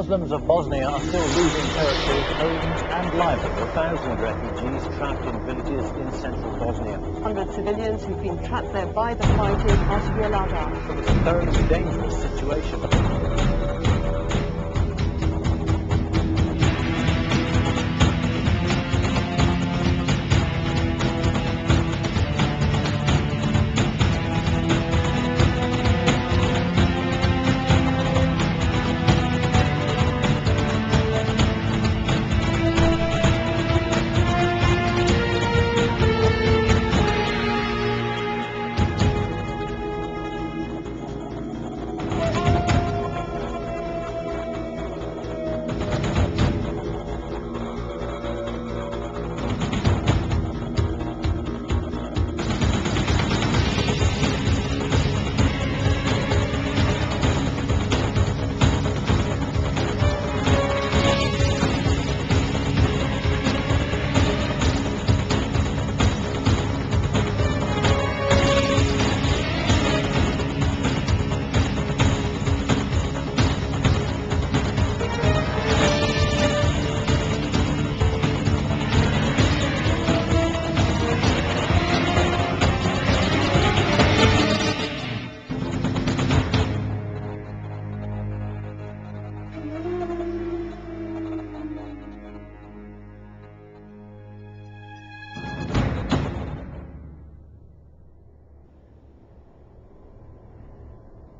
Muslims of Bosnia are still losing territories owned and liable. 1,000 refugees trapped in villages in central Bosnia. 100 civilians who've been trapped there by the fighting are to be allowed out. So it's a thoroughly dangerous situation.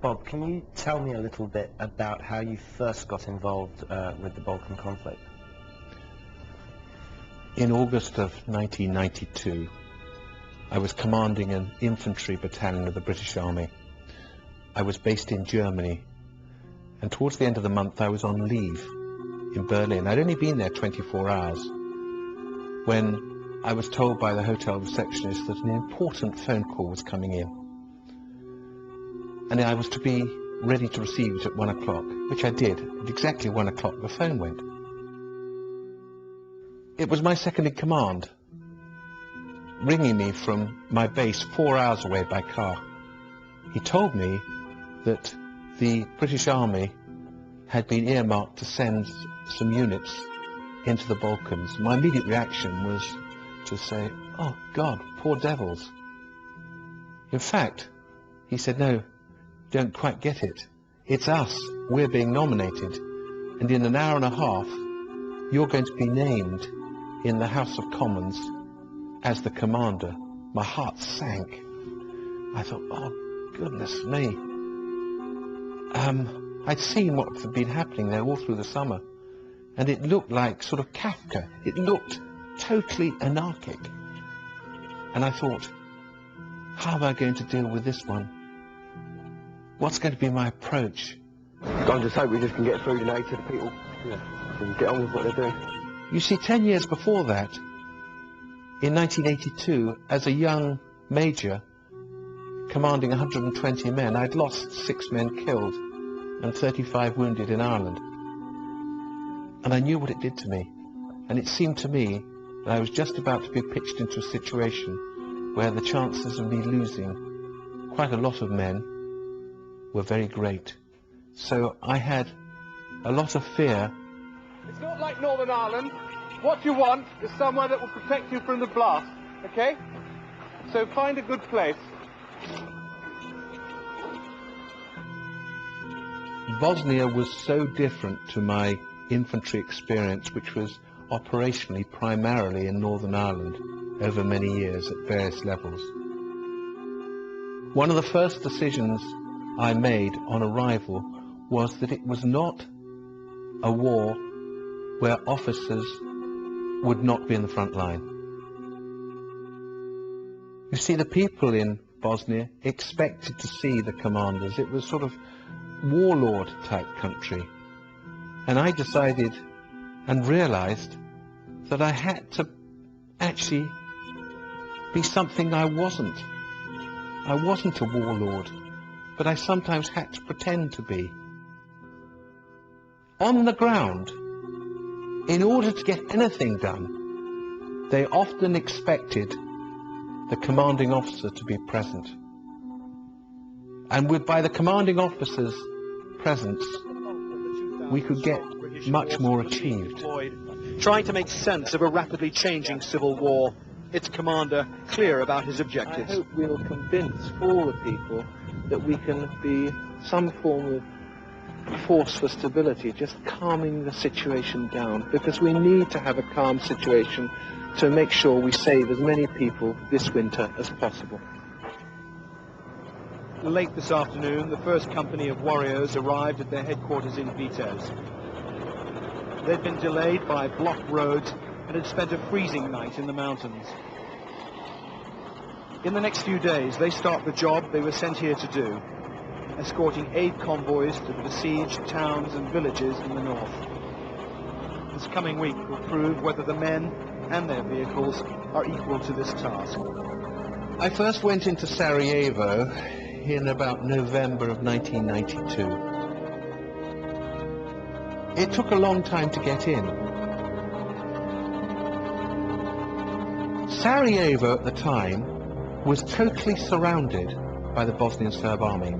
Bob, can you tell me a little bit about how you first got involved with the Balkan conflict? In August of 1992, I was commanding an infantry battalion of the British Army. I was based in Germany, and towards the end of the month I was on leave in Berlin. I'd only been there 24 hours when I was told by the hotel receptionist that an important phone call was coming in. And I was to be ready to receive it at 1 o'clock, which I did. At exactly 1 o'clock the phone went. It was my second in command, ringing me from my base 4 hours away by car. He told me that the British Army had been earmarked to send some units into the Balkans. My immediate reaction was to say, "Oh God, poor devils." In fact, he said, "No, don't quite get it. It's us. We're being nominated. And in an hour and a half, you're going to be named in the House of Commons as the commander." My heart sank. I thought, oh, goodness me. I'd seen what had been happening there all through the summer, and it looked like sort of Kafka. It looked totally anarchic. And I thought, how am I going to deal with this one? What's going to be my approach? I just hope we just can get through today to the people, and get on with what they're doing. You see, 10 years before that, in 1982, as a young major commanding 120 men, I'd lost 6 men killed and 35 wounded in Ireland. And I knew what it did to me. And it seemed to me that I was just about to be pitched into a situation where the chances of me losing quite a lot of men were very great. So I had a lot of fear. It's not like Northern Ireland. What you want is somewhere that will protect you from the blast, okay? So find a good place. Bosnia was so different to my infantry experience, which was operationally primarily in Northern Ireland over many years at various levels. One of the first decisions I made on arrival was that it was not a war where officers would not be in the front line. You see, the people in Bosnia expected to see the commanders. It was sort of warlord type country. And I decided and realized that I had to actually be something I wasn't. I wasn't a warlord, but I sometimes had to pretend to be. On the ground, in order to get anything done, they often expected the commanding officer to be present. And by the commanding officer's presence, we could get much more achieved. Trying to make sense of a rapidly changing civil war, its commander clear about his objectives. I hope we'll convince all the people that we can be some form of force for stability, just calming the situation down, because we need to have a calm situation to make sure we save as many people this winter as possible. Late this afternoon, the first company of warriors arrived at their headquarters in Vitez. They'd been delayed by blocked roads and had spent a freezing night in the mountains. In the next few days, they start the job they were sent here to do, escorting aid convoys to the besieged towns and villages in the north. This coming week will prove whether the men and their vehicles are equal to this task. I first went into Sarajevo in about November of 1992. It took a long time to get in. Sarajevo at the time was totally surrounded by the Bosnian Serb army.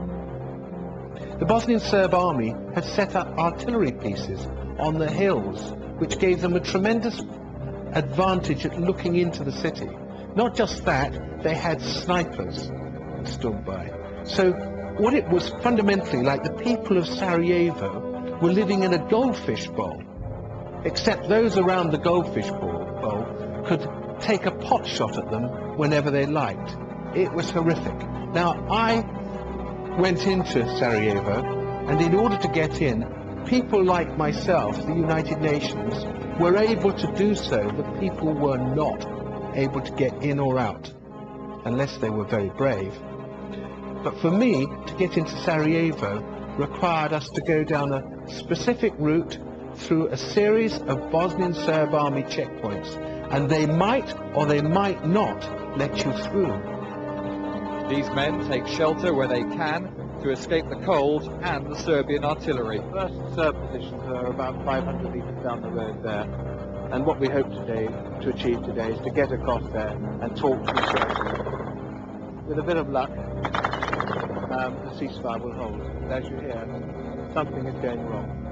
The Bosnian Serb army had set up artillery pieces on the hills, which gave them a tremendous advantage at looking into the city. Not just that, they had snipers stood by. So what it was fundamentally like, the people of Sarajevo were living in a goldfish bowl, except those around the goldfish bowl could take a pot shot at them whenever they liked. It was horrific. Now, I went into Sarajevo, and in order to get in, people like myself, the United Nations, were able to do so. The people were not able to get in or out, unless they were very brave. But for me, to get into Sarajevo required us to go down a specific route through a series of Bosnian Serb army checkpoints, and they might or they might not let you through. These men take shelter where they can to escape the cold and the Serbian artillery. The first Serb positions are about 500 meters down the road there, and what we hope to achieve today is to get across there and talk to the Serbs. With a bit of luck, the ceasefire will hold. But as you hear, something is going wrong.